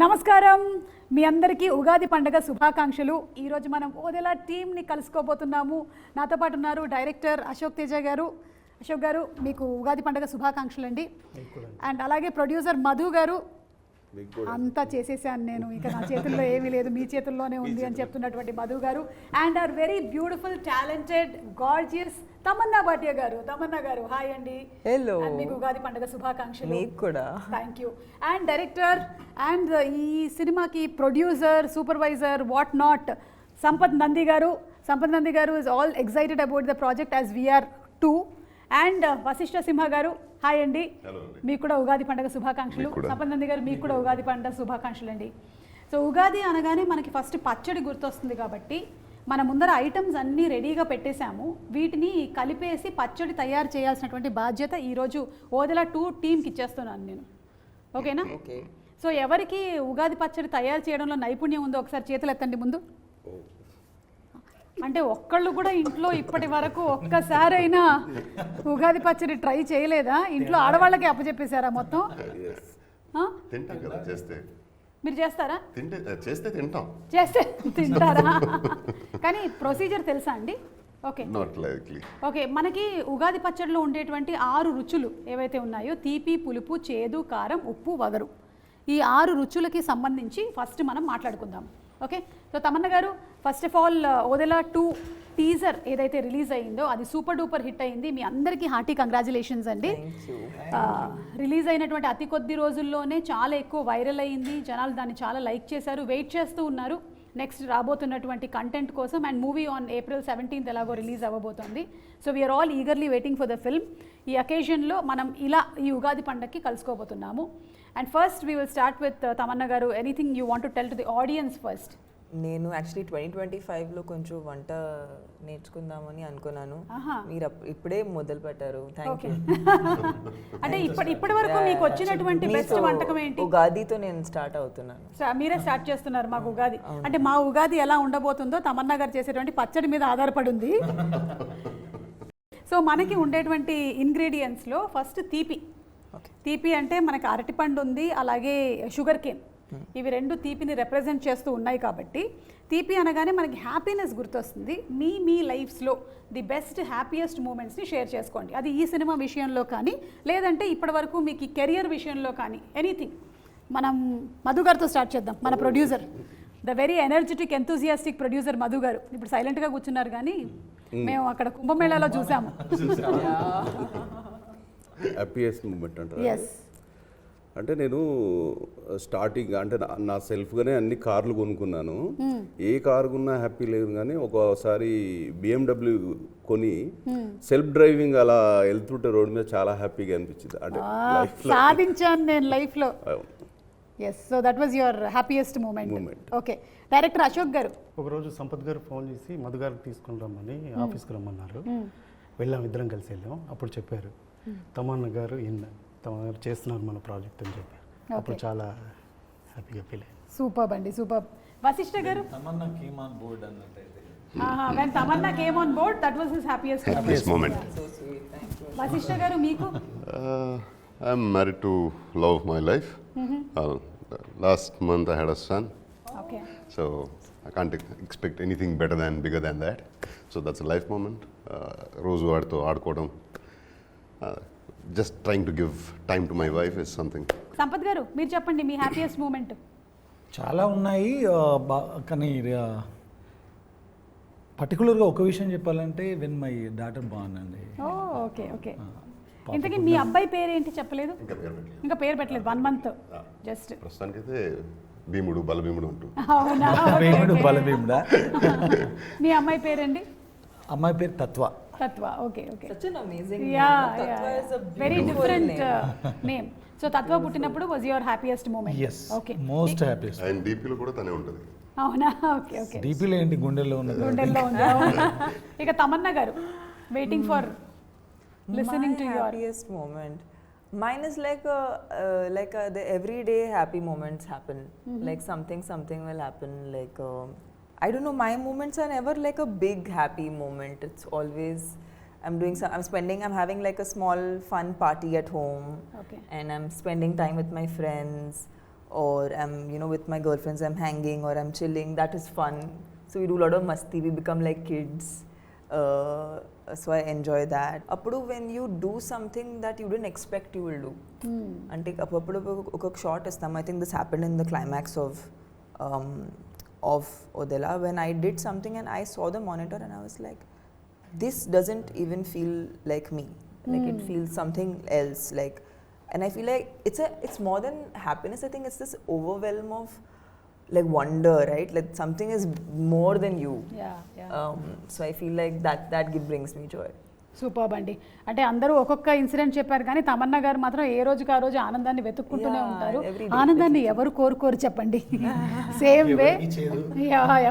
నమస్కారం, మీ అందరికీ ఉగాది పండుగ శుభాకాంక్షలు. ఈరోజు మనం ఓదెలా టీమ్ని కలుసుకోబోతున్నాము. నాతో పాటు ఉన్నారు డైరెక్టర్ అశోక్ తేజ గారు. అశోక్ గారు, మీకు ఉగాది పండుగ శుభాకాంక్షలు అండి. అండ్ అలాగే ప్రొడ్యూసర్ మధు గారు. అంతా చేసేసాను నేను, ఇక నా చేతుల్లో ఏమీ లేదు, మీ చేతుల్లోనే ఉంది అని చెప్తున్నటువంటి మధు గారు. And are very beautiful, talented, gorgeous Tamannaah Bhatia గారు. తమన్నా గారు, హాయ్ అండి. హలో. మీకు ఉగాది పండుగ శుభాకాంక్షలు. మీకు కూడా. Thank you. And director and ఈ సినిమాకి producer, supervisor, what not, Sampath Nandi garu. Sampath Nandi garu is all excited about the project as we're too. And Vasishta Simha garu, hi అండి. మీకు కూడా ఉగాది పండుగ శుభాకాంక్షలు. సంపత్ నంది గారు, మీకు కూడా ఉగాది పండుగ శుభాకాంక్షలు అండి. సో ఉగాది అనగానే మనకి ఫస్ట్ పచ్చడి గుర్తొస్తుంది కాబట్టి మన ముందర ఐటమ్స్ అన్నీ రెడీగా పెట్టేశాము. వీటిని కలిపేసి పచ్చడి తయారు చేయాల్సినటువంటి బాధ్యత ఈరోజు ఓదెలా 2 టీమ్కి ఇచ్చేస్తున్నాను నేను. ఓకేనా? ఓకే. సో ఎవరికి ఉగాది పచ్చడి తయారు చేయడంలో నైపుణ్యం ఉందో ఒకసారి చేతులు ఎత్తండి ముందు. అంటే ఒక్కళ్ళు కూడా ఇంట్లో ఇప్పటి వరకు ఒక్కసారైనా ఉగాది పచ్చడి ట్రై చేయలేదా? ఇంట్లో ఆడవాళ్ళకి అప్పచెప్పేశారా మొత్తం? తింటాం కదా చేస్తే. మీరు చేస్తారా? చేస్తే తింటాం. చేస్తే తింటారా? కానీ ప్రొసీజర్ తెలుసా అండి? Okay, not likely. ఓకే. మనకి ఉగాది పచ్చడిలో ఉండేటువంటి 6 రుచులు ఏవైతే ఉన్నాయో, తీపి, పులుపు, చేదు, కారం, ఉప్పు, వగరు, ఈ 6 రుచులకి సంబంధించి ఫస్ట్ మనం మాట్లాడుకుందాం. ఓకే. సో తమన్న గారు, first of all Odela 2 teaser ఏదైతే రిలీజ్ అయ్యిందో అది సూపర్ డూపర్ హిట్ అయింది. మీ అందరికీ హార్టీ కంగ్రాచులేషన్స్ అండి. రిలీజ్ అయినటువంటి అతి కొద్ది రోజుల్లోనే చాలా ఎక్కువ వైరల్ అయ్యింది. జనాలు దాన్ని చాలా లైక్ చేశారు, వెయిట్ చేస్తూ ఉన్నారు నెక్స్ట్ రాబోతున్నటువంటి కంటెంట్ కోసం. And movie on April 17th ఎలాగో రిలీజ్ అవ్వబోతోంది. So we're all eagerly waiting for the film. ఈ అకేషన్లో మనం ఇలా ఈ ఉగాది పండగకి కలుసుకోబోతున్నాము. And first we will start with Tamannaah garu. Anything you want to tell to the audience first? నేను యాక్చువల్లీ 2025లో కొంచెం వంట నేర్చుకుందామని అనుకున్నాను. మీరు ఇప్పుడే మొదలు పెట్టారు. Thank you. అంటే ఇప్పటి వరకు మీకు వచ్చినటువంటి బెస్ట్ వంటకం ఏంటి? ఉగాదితో నేను స్టార్ట్ అవుతున్నాను. మీరే స్టార్ట్ చేస్తున్నారు మాకు ఉగాది. అంటే మా ఉగాది ఎలా ఉండబోతుందో తమన్నా గారు చేసేటువంటి పచ్చడి మీద ఆధారపడి ఉంది. సో మనకి ఉండేటువంటి ఇంగ్రీడియంట్స్లో ఫస్ట్ తీపి. తీపి అంటే మనకి అరటిపండు ఉంది, అలాగే షుగర్ కేన్. ఇవి 2 తీపిని రిప్రజెంట్ చేస్తూ ఉన్నాయి కాబట్టి తీపి అనగానే మనకి హ్యాపీనెస్ గుర్తొస్తుంది. మీ లైఫ్స్లో ది బెస్ట్ హ్యాపీయెస్ట్ మూమెంట్స్ని షేర్ చేసుకోండి. అది ఈ సినిమా విషయంలో కానీ, లేదంటే ఇప్పటి వరకు మీకు ఈ కెరియర్ విషయంలో కానీ, ఎనీథింగ్. మనం మధు గారితో స్టార్ట్ చేద్దాం. మన producer, the very energetic, enthusiastic producer Madhu గారు. ఇప్పుడు సైలెంట్గా కూర్చున్నారు, కానీ మేము అక్కడ కుంభమేళాలో చూసాము. హ్యాపీయెస్ట్ మూమెంట్ అంటారు. ఎస్. అంటే నేను స్టార్టింగ్ అంటే నా సెల్ఫ్గానే అన్ని కార్లు కొనుక్కున్నాను. ఏ కారు కొన్నా హ్యాపీ లేదు, కానీ ఒకసారి BMW కొని సెల్ఫ్ డ్రైవింగ్ అలా వెళ్తుంటే రోడ్ మీద చాలా హ్యాపీగా అనిపించింది. అంటే సాధించాను నేను లైఫ్లో. Yes. So that was your happiest moment. Okay. Director Ashok గారు. ఒకరోజు సంపత్ గారు ఫోన్ చేసి మధు గారికి తీసుకుని రమ్మని ఆఫీస్కి రమ్మన్నారు. వెళ్ళాం, ఇద్దరం కలిసి వెళ్ళాం. అప్పుడు చెప్పారు తమన్నా గారు తమన్నారు చేస్తున్నారు మన ప్రాజెక్ట్ అని చెప్పారు. అప్పుడు చాలా హ్యాపీగా ఫీల్ అయ్యాను. సూపర్ అండి, super. Vasishta garu. Tamannaah came on board అన్నట్టయితే when Tamanna came on board, that was his happiest moment. So sweet. Thank you. Vasishta గారు, మీకు? I'm married to love of my life. Last month I had a son. Okay. So I can't expect anything bigger than that. So that's a life moment. రోజు వాడితో ఆడుకోవడం, just trying to give time to my wife is something. Sampath గారు, మీరు చెప్పండి మీ happiest moment. చాలా ఉన్నాయి, కానీ పర్టికులర్గా ఒక విషయం చెప్పాలంటే వెన్ మై డాటర్ బాన్ అండి. Okay, okay. ఇంతకీ మీ అబ్బాయి పేరు ఏంటి చెప్పలేదు? ఇంకా పేరు పెట్టలేదు. 1 month జస్ట్. ప్రస్తుతానికైతే భీముడు, బలభీముడు ఉంటుంది. అవునా? భీముడు, బలభీముడా? మీ అమ్మాయి పేరండి? అమ్మాయి పేరు తత్వ. తత్వ. Okay, okay. Such an amazing Yeah, name. Tatva is a very beautiful different name. name. So Tatva పుట్టినప్పుడు was your happiest moment? Yes, okay. Most happiest. And డీపీలో కూడా తనే ఉంటుంది. అవునా? Okay, okay. డీపీలో ఏంటి, గుండెల్లో ఉన్నది. గుండెల్లో ఉంది. ఇక తమన్నా గారు, waiting for listening to your happiest moment. Mine is like the everyday happy moments happen. Like something will happen. Like I don't know. My moments are never like a big happy moment. It's always I'm having like a small fun party at home. Okay. And I'm spending time with my friends. or I'm, you know, with my girlfriends, I'm hanging or I'm chilling. That is fun. So we do a lot of masti. We become like kids. So I enjoy that. Appudu when you do something that you didn't expect you will do. Ante appudu oka shot istam. I think this happened in the climax of Odela when I did something and I saw the monitor and I was like, this doesn't even feel like me. Like it feels something else. Like, and I feel like it's more than happiness. I think it's this overwhelm of like wonder, right? Like something is more than you. So I feel like that brings me joy. Super అండి. అంటే అందరూ ఒక్కొక్క incident చెప్పారు కానీ తమన్నా గారు మాత్రం ఏ రోజుకి ఆ రోజు ఆనందాన్ని వెతుక్కుంటూనే ఉంటారు. ఆనందాన్ని ఎవరు కోరుకోరు చెప్పండి. సేమ్ వే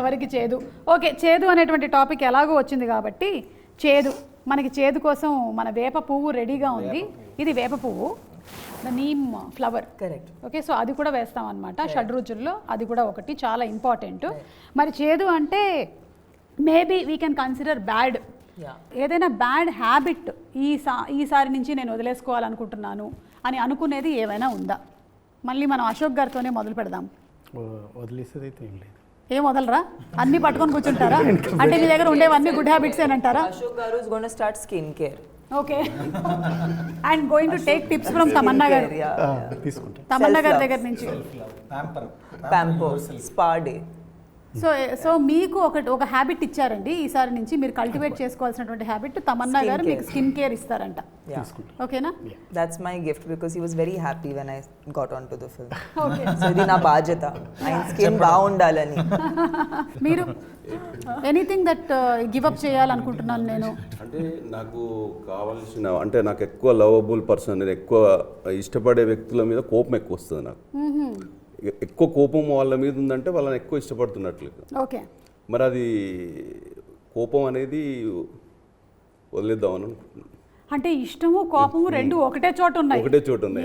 ఎవరికి చేదు. ఓకే, చేదు అనేటువంటి టాపిక్ ఎలాగో వచ్చింది కాబట్టి చేదు, మనకి చేదు కోసం మన వేప పువ్వు రెడీగా ఉంది. ఇది వేప పువ్వు, the neem flower. Correct. Okay, so అది కూడా వేస్తాం అనమాట షడ్రుచుల్లో. అది కూడా ఒకటి చాలా ఇంపార్టెంట్. మరి చేదు అంటే maybe we can consider bad. ఏదైనా బ్యాడ్ హ్యాబిట్ ఈసారి నుంచి నేను వదిలేసుకోవాలనుకుంటున్నాను అని అనుకునేది ఏమైనా ఉందా? మళ్ళీ మనం అశోక్ గారితోనే మొదలు పెడదాం. వదిలేసేది అయితే ఏం లేదు. ఏం వదలరా? అన్ని పట్టుకొని కూర్చుంటారా? అంటే మీ దగ్గర ఉండేవన్నీ గుడ్ హ్యాబిట్స్ ఏనంటారా? Ashok Garu is going to start skincare. Okay, and going to take tips from Tamannaah garu. తీసుకుంటాం. తమన్నా గారి దగ్గర నుంచి Pamper, spa day. సో మీకు ఒక హ్యాబిట్ ఇచ్చారండి ఈసారి నుంచి మీరు కల్టివేట్ చేసుకోవాల్సినటువంటి హ్యాబిట్. తమన్నా గారు మీకు స్కిన్ కేర్ ఇస్తారంట. ఓకేనా? That's my gift because he was very happy when I got onto the film. So ఇది నా బాధ్యత, ఆయన స్కిన్ బాగుండాలని. మీరు ఎనీథింగ్ దట్ గివ్ అప్ చేయాలనుకుంటున్నాను నేను అంటే నాకు కావాల్సిన, అంటే నాకు ఎక్కువ లవబుల్ పర్సన్, నేను ఎక్కువ ఇష్టపడే వ్యక్తుల మీద కోపం ఎక్కువ వస్తుంది నాకు. ఎక్కువ కోపం వాళ్ళ మీద ఉందంటే వాళ్ళని ఎక్కువ ఇష్టపడుతున్నట్లు. ఓకే, మరి అది కోపం అనేది వదిలేద్దామని అనుకుంటున్నాను. అంటే ఇష్టము కోపము రెండు ఒకటే చోట ఉన్నాయి.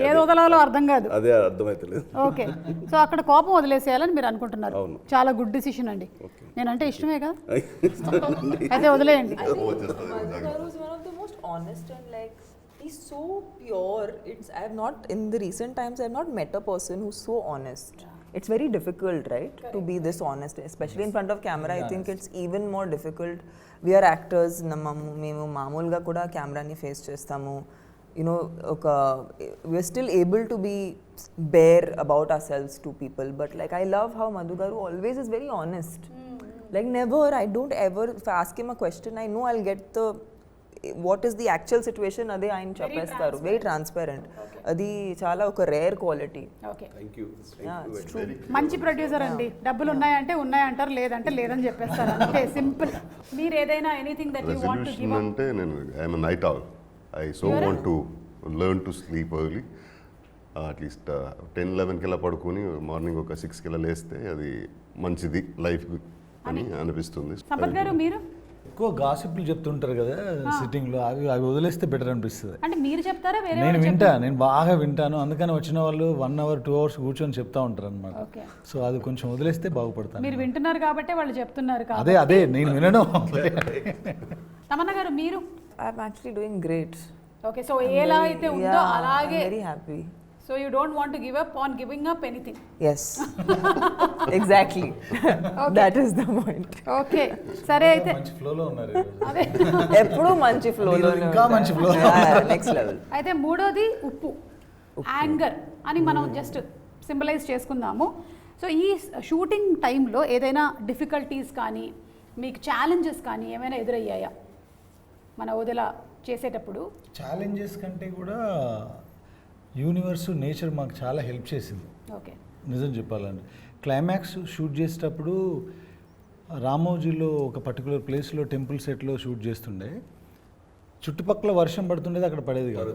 ఏది వదలాలో అర్థం కాదు. అదే అర్థమైతలేదు. ఓకే, సో అక్కడ కోపం వదిలేసేయాలని మీరు అనుకుంటున్నారు. చాలా గుడ్ డిసిషన్ అండి. నేనంటే ఇష్టమే కదా, అయితే వదిలేయండి. Garu is one of the most honest and like he's so pure. I have not, in the recent times, I have not met a person who's so honest. It's very difficult, right, to be this honest, especially in front of camera. I think it's even more difficult. We are actors. మేము మామూలుగా కూడా కెమెరాని face చేస్తాము. You know, we're still able to be bare about ourselves to people. But like I love how Madhu Garu always is very honest. Like never, I don't ever, if I ask him a question, I know I'll get what is the actual situation, అదే ఆయన చెప్పేస్తారు. Very transparent. అది చాలా ఒక rare quality. మంచి producer అండి. డబ్బులు ఉన్నాయంటే ఉన్నాయంటారు, లేదంటే లేదని చెప్పేస్తారు. అంతే సింపుల్. మీరు ఏదైనా anything that you want to give up? అంటే నేను I am a night owl. I so want to learn to sleep early. At least 10-11 కిలా పడుకొని మార్నింగ్ ఒక 6 కిలా లేస్తే అది మంచిది లైఫ్ అని అనిపిస్తుంది. సంపత్ గారు మీరు ఎక్కువ గాసిప్లు చెప్తుంటారు కదా సిట్టింగ్లో, అవి వదిలేస్తే బెటర్ అనిపిస్తుంది. అంటే మీరు చెప్తారా? నేను బాగా వింటాను, అందుకని వచ్చిన వాళ్ళు 1 hour 2 hours కూర్చొని చెప్తా ఉంటారు అనమాట. సో అది కొంచెం వదిలేస్తే బాగుపడతాను. మీరు వింటున్నారు కాబట్టి వాళ్ళు చెప్తున్నారు. అదే నేను వినడం. తమన్నా గారు మీరు? I'm actually doing great. Okay, so ఎలా అయితే ఉందో అలాగే. Very happy. So you don't want to give up on giving up anything? Yes. Exactly. Okay. That is the point. Okay. సరే అయితే మంచి ఫ్లోలో ఉన్నారు. అదే ఎప్పుడు మంచి ఫ్లోలో, ఇంకా మంచి ఫ్లో. Next level. అయితే మూడోది ఉప్పు, యాంగర్ అని మనం జస్ట్ సింబలైజ్ చేసుకుందాము. సో ఈ షూటింగ్ టైంలో ఏదైనా డిఫికల్టీస్ కానీ మీకు ఛాలెంజెస్ కానీ ఏమైనా ఎదురయ్యాయా మన వదిలా చేసేటప్పుడు? ఛాలెంజెస్ కంటే కూడా యూనివర్స్, నేచర్ మాకు చాలా హెల్ప్ చేసింది. ఓకే, నిజం చెప్పాలంటే క్లైమాక్స్ షూట్ చేసేటప్పుడు రామోజీలో ఒక పర్టికులర్ ప్లేస్లో టెంపుల్ సెట్లో షూట్ చేస్తుండే, చుట్టుపక్కల వర్షం పడుతుండేది, అక్కడ పడేది కాదు.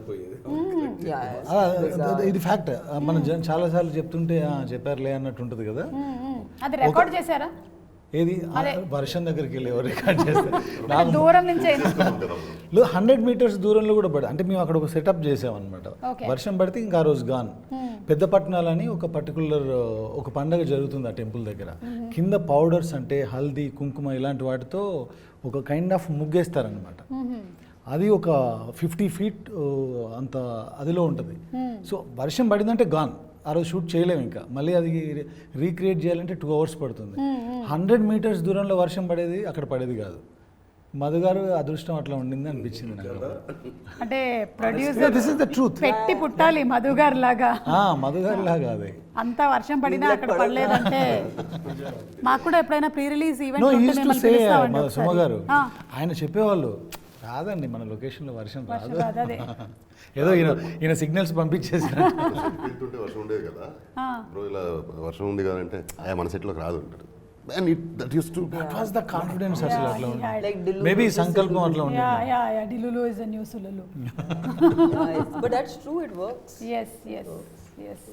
ఇది ఫ్యాక్ట్. మనం చాలాసార్లు చెప్తుంటే చెప్పారులే అన్నట్టు ఉంటుంది కదా. అది రికార్డ్ చేశారా? ఏది వర్షం దగ్గరికి వెళ్ళి ఎవరు రికార్డ్ చేస్తారు? దూరం నుంచి 100 meters దూరంలో కూడా పడి, అంటే మేము అక్కడ ఒక సెటప్ చేసామన్నమాట. వర్షం పడితే ఇంకా ఆ రోజు గాన్. పెద్ద పట్టణాలని ఒక పర్టికులర్ ఒక పండగ జరుగుతుంది ఆ టెంపుల్ దగ్గర. కింద పౌడర్స్ అంటే హల్దీ, కుంకుమ ఇలాంటి వాటితో ఒక కైండ్ ఆఫ్ ముగ్గేస్తారనమాట. అది ఒక 50 feet అంత అదిలో ఉంటుంది. సో వర్షం పడిందంటే గాన్, ఆ రోజు షూట్ చేయలేము ఇంకా మళ్ళీ అది రీక్రియేట్ చేయాలంటే 2 hours పడుతుంది. 100 meters దూరంలో వర్షం పడేది అక్కడ పడేది కాదు. మధు గారు అదృష్టం అట్లా ఉండింది అనిపించింది నాకు. అంటే producer this is the truth. పెట్టి పుట్టాలి మధు గారు లాగా. మధు గారి లాగా అదే. అంత వర్షం పడినా అక్కడ పడలేదంటే మాకు కూడా ఎప్పుడైనా pre release no event use to say Suma గారు ఆయన చెప్పేవాళ్ళు రాదండి మన లొకేషన్లో వర్షం రాదు. అదే ఏదో ఈయన సిగ్నల్స్ పంపించేసి వెళ్తుంటే వర్షం ఉండేది కదా బ్రో, ఇలా వర్షం ఉంది కదా అంటే మన సెట్లోకి రాదు అంటారు. దట్ వాస్ ద కాన్ఫిడెన్స్ అసలు అట్లా ఉంది. Like Dillu maybe was just సంకల్పం అట్లా ఉంది. Yeah delulu is the new solulu. but that's true, it works. Yes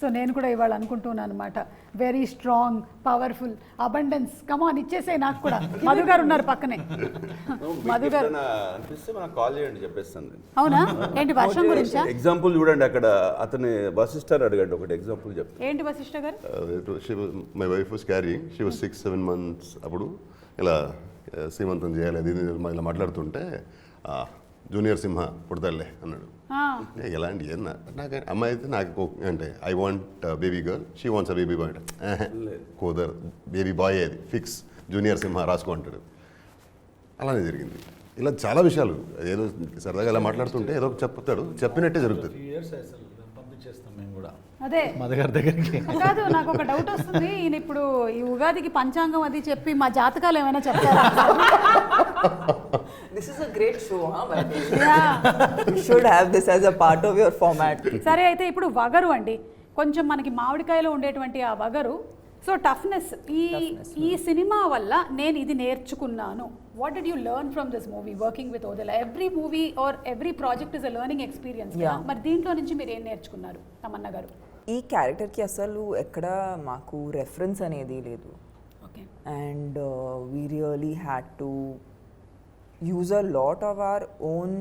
so నేను కూడా ఇవాళ అనుకుంటున్నాను అనమాట, very strong, powerful, abundance, come on ఇచ్చేసే నాకు కూడా. మధు గారు ఉన్నారు పక్కనే. మధు గారు అనిపిస్తే మనకు కాల్ చేయండి, చెప్పేస్తాను నేను. అవునా? ఏంటి వర్షం గురించా? ఎగ్జాంపుల్ చూడండి, అక్కడ అతని వసిష్ఠర్ అడిగాడు, ఒకటి ఎగ్జాంపుల్ చెప్తాను. ఏంటి వశిష్ఠ గారు? My wife was carrying, she was 6-7 months అప్పుడు ఇలా సీమంతం చేయాలి అది ఇది ఇలా మాట్లాడుతుంటే జూనియర్ సింహ పుడతాడులే అన్నాడు. ఎలాంటి నాకు అమ్మాయి అయితే నాకు అంటే I want baby girl, she wants a baby boy. కుదర్ బేబీ బాయ్ అది ఫిక్స్, జూనియర్ సింహ రాసుకో అంటాడు. అలానే జరిగింది. ఇలా చాలా విషయాలు ఏదో సరదాగా ఇలా మాట్లాడుతుంటే ఏదో చెప్తాడు, చెప్పినట్టే జరుగుతుంది. పంపించేస్తాం మేము కూడా అదే మధు గారి దగ్గరికి. కాదు, నాకు ఒక డౌట్ వస్తుంది. ఈయన ఇప్పుడు ఈ ఉగాదికి పంచాంగం అది చెప్పి మా జాతకాలు ఏమైనా చెప్తారా? This is a great show, huh? You should have this as a part of your format. సరే, అయితే ఇప్పుడు వగరు అండి, కొంచెం మనకి మామిడికాయలో ఉండేటువంటి ఆ వగరు. సో టఫ్నెస్, ఈ సినిమా వల్ల నేను ఇది నేర్చుకున్నాను. What did you learn from this movie working with Odela? Every movie or every project is a learning experience. మరి దీంట్లో నుంచి మీరు ఏం నేర్చుకున్నారు తమన్నా గారు? ఈ క్యారెక్టర్కి అసలు ఎక్కడ మాకు రెఫరెన్స్ అనేది లేదు. Okay. And we really had to use a lot of our own.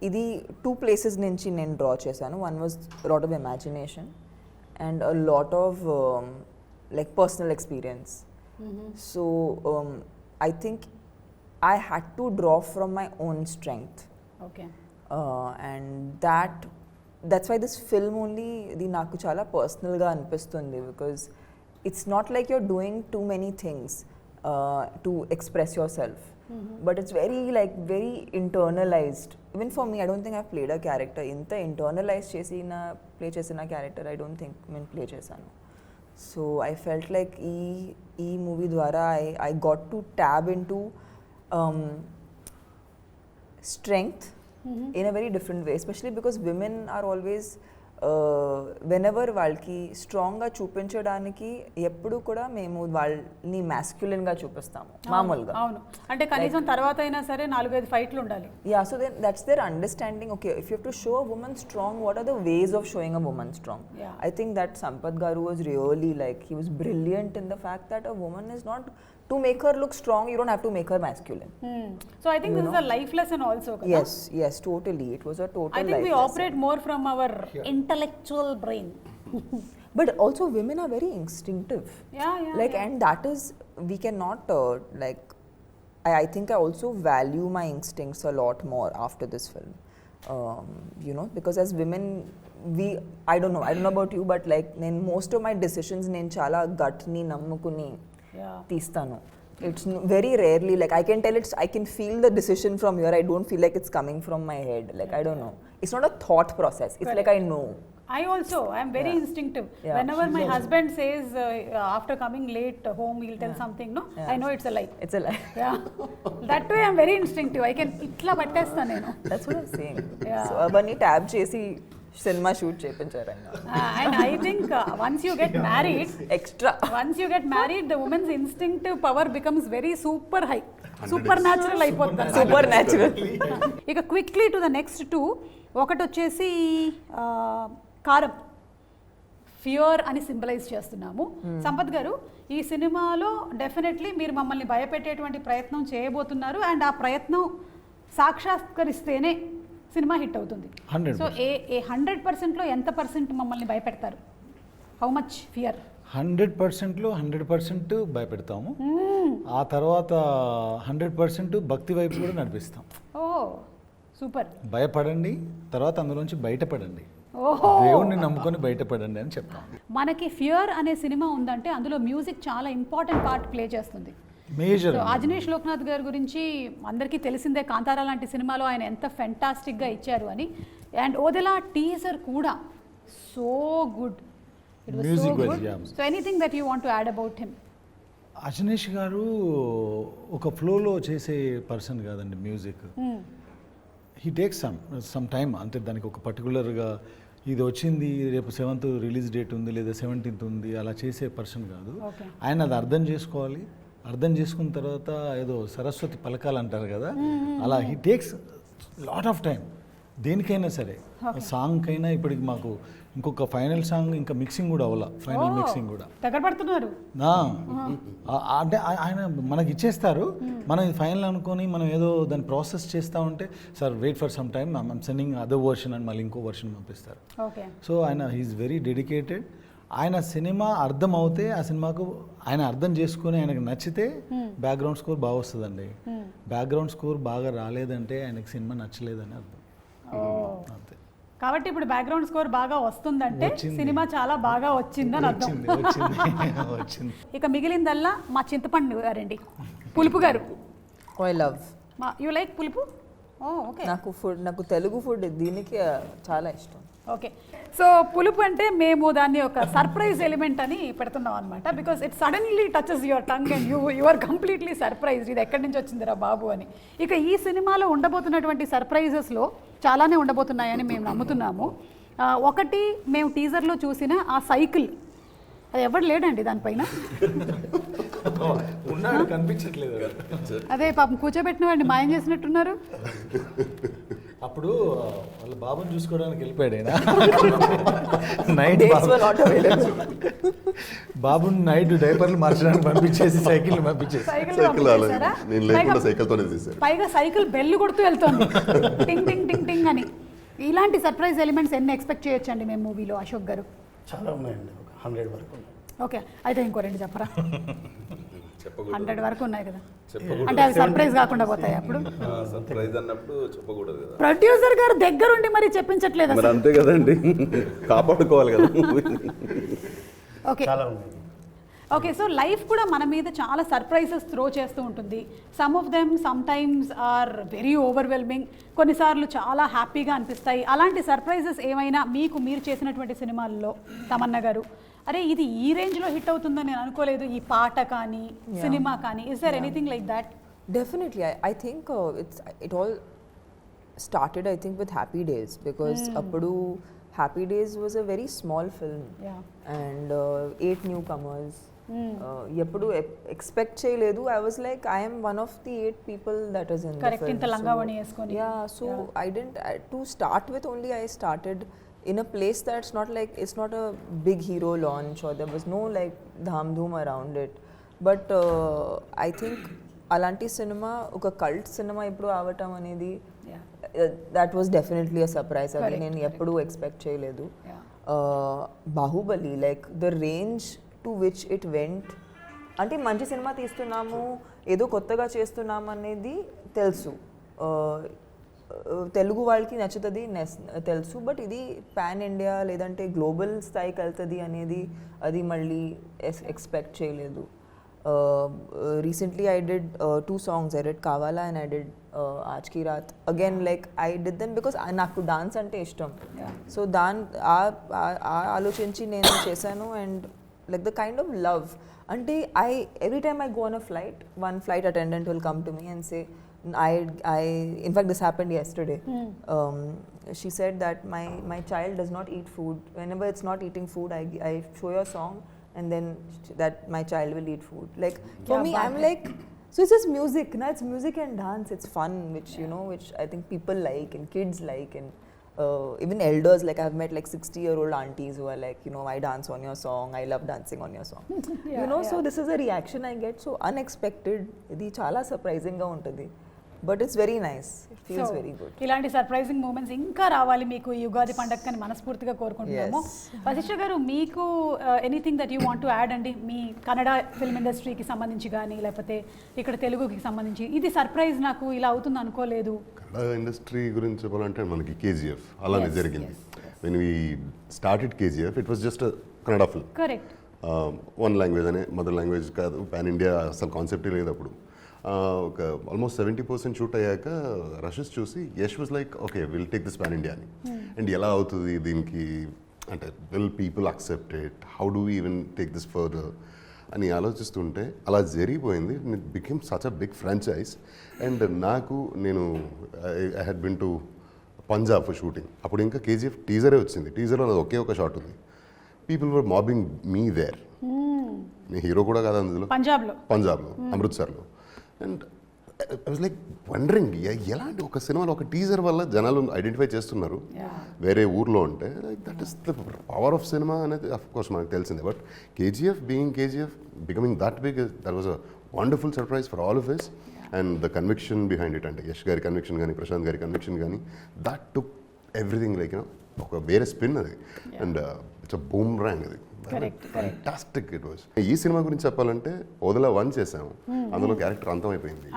ఇది 2 places నుంచి నేను డ్రా చేశాను. One was lot of imagination and a lot of like personal experience. So I think I had to draw from my own strength. Okay. And that's why this film only the naku chala personal ga anipistundi, because it's not like you're doing too many things to express yourself. But it's very internalized. Even for me, I don't think I've played a character inta internalized chesi na play chesina character I don't think నేను play chesanu. So I felt like ee movie dwara I got to tab into strength in a very different way, especially because women are always whenever వాళ్ళకి స్ట్రాంగ్గా చూపించడానికి ఎప్పుడు కూడా మేము వాళ్ళని మ్యాస్క్యులిన్గా చూపిస్తాము మామూలుగా. అవును, అంటే కనీసం తర్వాత అయినా సరే 4-5 ఫైట్లు ఉండాలి. Yeah, so then that's their understanding. Okay, if you have to show a woman strong, what are the ways of showing a woman strong? I think that Sampath garu was really like he was brilliant in the fact that a woman is not to make her look strong, you don't have to make her masculine. So I think this is a life lesson also. Yes, totally. It was a total life lesson. I think we operate more from our intellectual brain. But also women are very instinctive. Yeah. And that is, we cannot I think I also value my instincts a lot more after this film. Because as women, I don't know about you, but most of my decisions నేను చాలా gut ni nammukuni తీస్తాను. It's very rarely I can tell I can feel the decision from here. I don't feel like it's coming from my head. I don't know. It's not a thought process. It's like I know. I am very instinctive. Whenever my husband says after coming late home he'll tell something, no, I know it's a lie. It's a lie. Yeah. That way I'm very instinctive. I can itla pattestanu nenu. That's what I'm saying. So avani tab chesi cinema shoot చేయించారన్న. And I think once you get married, the woman's instinctive power becomes very super high. Supernatural అయిపోతుంది. Supernatural. ఇక quickly to the next 2. ఒకటి వచ్చేసి కారం, fear అని symbolise చేస్తున్నాము. సంపత్ గారు, ఈ సినిమాలో డెఫినెట్లీ మీరు మమ్మల్ని భయపెట్టేటువంటి ప్రయత్నం చేయబోతున్నారు. అండ్ ఆ ప్రయత్నం సాక్షాత్కరిస్తేనే సినిమా హిట్ అవుతుంది. సో 100%లో ఎంత % మమ్మల్ని భయపెడతారు? How much fear? 100%లో 100% భయపెడతాము. ఆ తర్వాత 100% భక్తి వైపు కూడా నడిపిస్తాం. ఓ సూపర్. భయపడండి, తర్వాత అందులోంచి బయటపడండి. ఓహో. దేవుణ్ణి నమ్ముకొని బయటపడండి అని చెప్తాం. మనకి ఫియర్ అనే సినిమా ఉందంటే అందులో మ్యూజిక్ చాలా ఇంపార్టెంట్ పార్ట్ ప్లే చేస్తుంది. మేజర్ సో అజనీష్ లోక్నాథ్ గారి గురించి అందరికీ తెలిసిందే, కాంతారా లాంటి సినిమాలో ఆయన ఎంత ఫెంటాస్టిక్గా ఇచ్చారు అని. అండ్ ఓదెలా టీజర్ కూడా so good, it was so Music wise, good. yeah. So anything that you want to add about him? Ajaneesh గారు ఒక ఫ్లోలో చేసే పర్సన్ కాదండి music. He takes some time, అంటే దానికి ఒక పర్టికులర్గా ఇది వచ్చింది రేపు 7th రిలీజ్ డేట్ ఉంది లేదా 17th ఉంది అలా చేసే పర్సన్ కాదు. Okay. ఆయన అది అర్థం చేసుకోవాలి, అర్థం చేసుకున్న తర్వాత ఏదో సరస్వతి పలకాలు అంటారు కదా, అలా he takes lot of time దేనికైనా సరే. సాంగ్కైనా ఇప్పటికి మాకు ఇంకొక ఫైనల్ సాంగ్ ఇంకా మిక్సింగ్ కూడా అవ్వాల, ఫైనల్ మిక్సింగ్ కూడా. దగ్గర పడుతున్నారు. అంటే ఆయన మనకి ఇచ్చేస్తారు, మనం ఇది ఫైనల్ అనుకొని మనం ఏదో దాన్ని ప్రాసెస్ చేస్తూ ఉంటే sir wait for some time I'm sending other version అని మళ్ళీ ఇంకో వర్షన్ పంపిస్తారు. ఓకే. సో ఆయన హీఈస్ వెరీ డెడికేటెడ్. ఆయన సినిమా అర్థం అవుతే ఆ సినిమాకు ఆయన అర్థం చేసుకుని ఆయనకు నచ్చితే బ్యాక్గ్రౌండ్ స్కోర్ బాగా వస్తుందండి. బ్యాక్గ్రౌండ్ స్కోర్ బాగా రాలేదంటే ఆయనకు సినిమా నచ్చలేదని అర్థం. అంతే. కాబట్టి ఇప్పుడు బ్యాక్గ్రౌండ్ స్కోర్ బాగా వస్తుందంటే సినిమా చాలా బాగా వచ్చిందని అర్థం. వచ్చింది. ఇక మిగిలిందల్లా మా చింతపండు గారండి, పులుపు గారు. ఐ లవ్, యూ లైక్ పులుపు? ఓకే. నాకు తెలుగు ఫుడ్ దీనికి చాలా ఇష్టం. ఓకే. సో పులుపు అంటే మేము దాన్ని ఒక సర్ప్రైజ్ ఎలిమెంట్ అని పెడుతున్నాం అనమాట. Because it suddenly touches your tongue and you are completely surprised, ఇది ఎక్కడి నుంచి వచ్చిందిరా బాబు అని. ఇక ఈ సినిమాలో ఉండబోతున్నటువంటి సర్ప్రైజెస్లో చాలానే ఉండబోతున్నాయని మేము నమ్ముతున్నాము. ఒకటి, మేము టీజర్లో చూసిన ఆ సైకిల్, అది ఎవరు లేడండి దానిపైన, కనిపించట్లేదు. అదే పాపం కూర్చోబెట్టిన వాడిని మాయం చేసినట్టున్నారు. అప్పుడు వాళ్ళ బాబుని చూసుకోవడానికి వెళ్ళిపోయాడు నైట్. బాబుని నైట్ డైపర్లు మార్చడానికి పంపించేసి సైకిల్ పంపించేసి నేను లేకుండా సైకిల్తోనే తీసాను. పైగా సైకిల్ బెల్ కొడుతూ వెళ్తుంది టింగ్ టింగ్ టింగ్ టింగ్ అని. ఇలాంటి సర్ప్రైజ్ ఎలిమెంట్స్ ఎన్ని ఎక్స్పెక్ట్ చేయొచ్చండి మేము మూవీలో, అశోక్ గారు? చాలా ఉన్నాయండి, ఒక 100 వరకు ఉన్నాయి. ఓకే, అయితే ఇంకో 2 చెప్పరా? 100 వరకు ఉన్నాయి కదా, అంటే అవి సర్ప్రైజ్ కాకుండా పోతాయి అప్పుడు. సర్ప్రైజ్ అన్నప్పుడు చెప్పకూడదు కదా. ప్రొడ్యూసర్ గారు దగ్గరుండి మరి చెప్పించట్లేదు మరి అంతే కదండి, కాపాడుకోవాలి కదా. ఓకే. చాలా ఉన్నాయి. ఓకే, సో లైఫ్ కూడా మన మీద చాలా సర్ప్రైజెస్ త్రో చేస్తూ ఉంటుంది. Some of them sometimes are very overwhelming, కొన్నిసార్లు చాలా హ్యాపీగా అనిపిస్తాయి. అలాంటి సర్ప్రైజెస్ ఏమైనా మీకు మీరు చేసినటువంటి సినిమాల్లో తమన్నా గారు, అరే ఇది ఈ రేంజ్లో హిట్ అవుతుందని నేను అనుకోలేదు, ఈ పాట కానీ సినిమా కానీ, is there anything like that? Definitely, I think it all started, I think, with Happy Days, because appudu Happy Days was a very small film. Yeah. And 8 newcomers. Eppudu expect cheyaledu. I was like, I am one of the 8 people that is in Correct, the film. inta langavani eskoni. Yeah, so I didn't, to start with only, I started in a place that's not like, it's not a big hero launch, or there was no like dham dhoom around it. But I think అలాంటి cinema ఒక cult cinema ఇప్పుడు అవటం అనేది, that was definitely a surprise. అది నేను ఎప్పుడూ expect చేయలేదు. Baahubali, like the range to which it went, అంటే మంచి సినిమా తీస్తున్నాము, ఏదో కొత్తగా చేస్తున్నాము అనేది తెలుసు, తెలుగు వాళ్ళకి నచ్చుతుంది తెలుసు. బట్ ఇది పాన్ ఇండియా లేదంటే గ్లోబల్ స్థాయికి వెళ్తుంది అనేది అది మళ్ళీ ఎక్స్పెక్ట్ చేయలేదు. Recently I did 2 songs. I did Kavala and I did Aaj Ki Raat. Again, like I did them because నాకు డాన్స్ అంటే ఇష్టం. సో ఆలోచించి నేను చేశాను. And like the kind of love, అంటే every time I go on a flight, one flight attendant will come to me and say, in fact this happened yesterday. She said that my child does not eat food. Whenever it's not eating food, I show your song and then that my child will eat food. Like for me, I'm like, so it's just music, na? It's music and dance. It's fun, which you know, which I think people like and kids like, and even elders. Like I've met like 60-year-old aunties who are like, you know, I dance on your song. I love dancing on your song. You know, so this is a reaction I get. So unexpected. Idi chala surprising ga untadi. But it's very nice. It feels very good. ఇలాంటి surprising moments ఇంకా రావాలి మీకు ఈ యుగాది పండగని మనస్ఫూర్తిగా కోరుకుంటున్నాము. వశిష్ఠ గారు, మీకు anything that you want to add అండి, మీ కన్నడ ఫిల్మ్ ఇండస్ట్రీకి సంబంధించి కానీ లేకపోతే ఇక్కడ తెలుగుకి సంబంధించి ఇది సర్ప్రైజ్, నాకు ఇలా అవుతుంది అనుకోలేదు. కన్నడ ఇండస్ట్రీ గురించి చెప్పాలంటే మనకి కేజీఎఫ్ అలానే జరిగింది. When we started KGF it was just Kannada film. Correct. One language అనే మదర్ లాంగ్వేజ్ కాదు, పాన్ ఇండియా అసలు కాన్సెప్టే లేదు అప్పుడు. ఒక ఆల్మోస్ట్ 70% షూట్ అయ్యాక రషెస్ చూసి Yash was like okay will take this pan India అని. అండ్ ఎలా అవుతుంది దీనికి అంటే will people accept it, how do even take this further అని ఆలోచిస్తుంటే అలా జరిగిపోయింది. It became such a big franchise. And నేను I had been to Punjab for shooting. అప్పుడు ఇంకా కేజీఎఫ్ టీజరే వచ్చింది. టీజర్లో నాది ఒకే ఒక షాట్ ఉంది. People were mobbing me there. నేను హీరో కూడా కాదు అందులో, పంజాబ్లో అమృత్సర్లో. And I was like wondering ఎలాంటి ఒక సినిమాలో ఒక టీజర్ వల్ల జనాలు ఐడెంటిఫై చేస్తున్నారు వేరే ఊర్లో ఉంటే. Like that is the power of cinema అనేది అఫ్ కోర్స్ మనకు తెలిసిందే. But KGF being KGF becoming that big, that was a wonderful surprise for all of us. And the conviction behind it, అంటే యష్ గారి కన్విక్షన్ కానీ ప్రశాంత్ గారి కన్విక్షన్ కానీ, దట్ టుక్ ఎవ్రీథింగ్ లైక్ ఒక వేరే స్పిన్ అది. And it's a boomerang అది. Fantastic it was. ఈ సినిమా గురించి చెప్పాలంటే వదలా 1 చేసాము, అందులో క్యారెక్టర్ అంతం అయిపోయింది.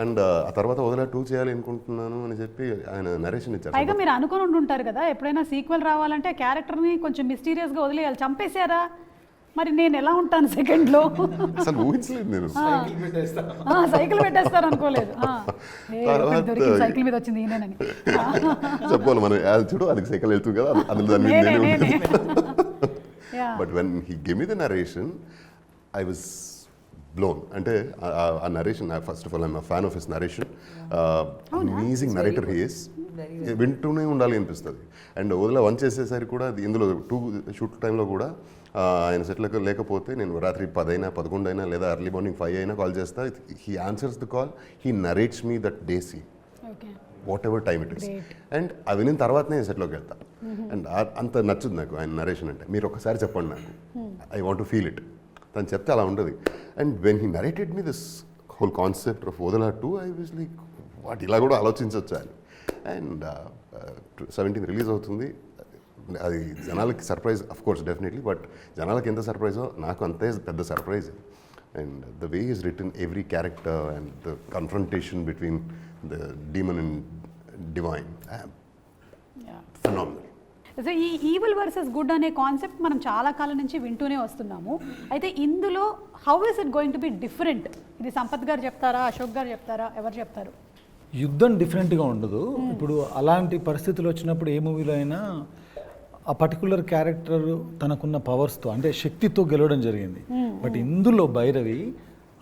అండ్ ఆ తర్వాత వదలా 2 చేయాలి అనుకుంటున్నాను అని చెప్పి ఆయన నరేషన్ ఇచ్చారు. పైగా మీరు అనుకుని ఉంటుంటారు కదా ఎప్పుడైనా సీక్వెల్ రావాలంటే క్యారెక్టర్ని కొంచెం మిస్టీరియస్గా వదిలేయాలి, చంపేశారా మరి నేను ఎలా ఉంటాను సెకండ్లో, అసలు ఊహించలేదు నేను. సైకిల్ పెట్టేస్తారు అనుకోలేదు. సైకిల్ మీద వచ్చింది ఈయనని చెప్పాలి మనం, చూడు అది సైకిల్ వెళ్తుంది కదా అది దాన్ని. But when he give me the narration I was blown. అంటే ఆ narration, first of all I'm fan of his narration. Amazing narrator he is. వింటూనే ఉండాలి అనిపిస్తుంది. అండ్ వదిలా 1 చేసేసరికి కూడా ఇందులో 2 షూట్ టైంలో కూడా ఆయన సెట్లకు లేకపోతే నేను రాత్రి 10 అయినా 11 అయినా లేదా ఎర్లీ మార్నింగ్ 5 అయినా కాల్ చేస్తా. He answers the call, he narrates me that day scene whatever time it is. And అవి వినిన తర్వాతనే సెట్లోకి వెళ్తా. అండ్ అంత నచ్చుది నాకు ఆయన నరేషన్ అంటే. మీరు ఒకసారి చెప్పండి నాకు, I want to feel it. తను చెప్తే అలా ఉంటుంది. And when he narrated me this whole concept of Odela 2, I was like what, ఇలా కూడా ఆలోచించవచ్చు అని. అండ్ 17th రిలీజ్ అవుతుంది. అది జనాలకి surprise of course definitely, but జనాలకి ఎంత సర్ప్రైజో నాకు అంతే పెద్ద surprise. And the way is return every character and the confrontation between the demon and divine, phenomenal. So ఈ ఈవిల్ వర్సెస్ గుడ్ అనే కాన్సెప్ట్ మనం చాలా కాలం నుంచి వింటూనే వస్తున్నాము. అయితే ఇందులో how is it going to be different? ఇది సంపత్ గారు చెప్తారా, అశోక్ గారు చెప్తారా, ఎవరు చెప్తారు? యుద్ధం డిఫరెంట్గా ఉండదు. ఇప్పుడు అలాంటి పరిస్థితులు వచ్చినప్పుడు ఏ మూవీలో అయినా ఆ పర్టికులర్ క్యారెక్టర్ తనకున్న పవర్స్తో అంటే శక్తితో గెలవడం జరిగింది. బట్ ఇందులో భైరవి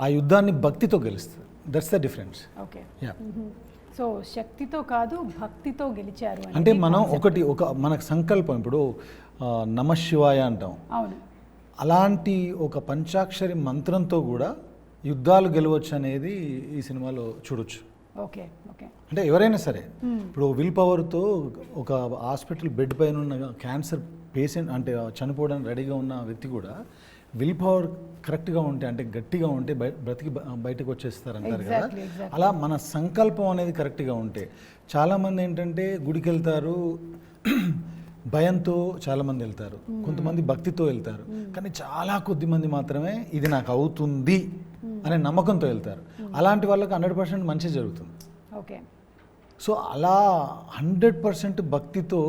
ఆ యుద్ధాన్ని భక్తితో గెలుస్తుంది. That's the difference. Okay. So శక్తితో కాదు భక్తితో గెలిచారు అంటే మనం ఒక మనకు సంకల్పం, ఇప్పుడు నమశివాయ అంటాం. అవును. అలాంటి ఒక పంచాక్షరి మంత్రంతో కూడా యుద్ధాలు గెలవచ్చు అనేది ఈ సినిమాలో చూడొచ్చు. Okay okay. అంటే ఎవరైనా సరే ఇప్పుడు విల్ పవర్తో ఒక హాస్పిటల్ బెడ్ పైన ఉన్న క్యాన్సర్ పేషెంట్ అంటే చనిపోవడానికి రెడీగా ఉన్న వ్యక్తి కూడా విల్ పవర్ కరెక్ట్గా ఉంటే అంటే గట్టిగా ఉంటే బ్రతికి బయటకు వచ్చేస్తారు అంటారు కదా. అలా మన సంకల్పం అనేది కరెక్ట్గా ఉంటే, చాలామంది ఏంటంటే గుడికి వెళ్తారు భయంతో, చాలామంది వెళ్తారు, కొంతమంది భక్తితో వెళ్తారు, కానీ చాలా కొద్ది మంది మాత్రమే ఇది నాకు అవుతుంది అనే నమ్మకంతో వెళ్తారు. అలాంటి వాళ్ళకి 100% మంచి జరుగుతుంది. ఓకే. సో అలా 100% భక్తితో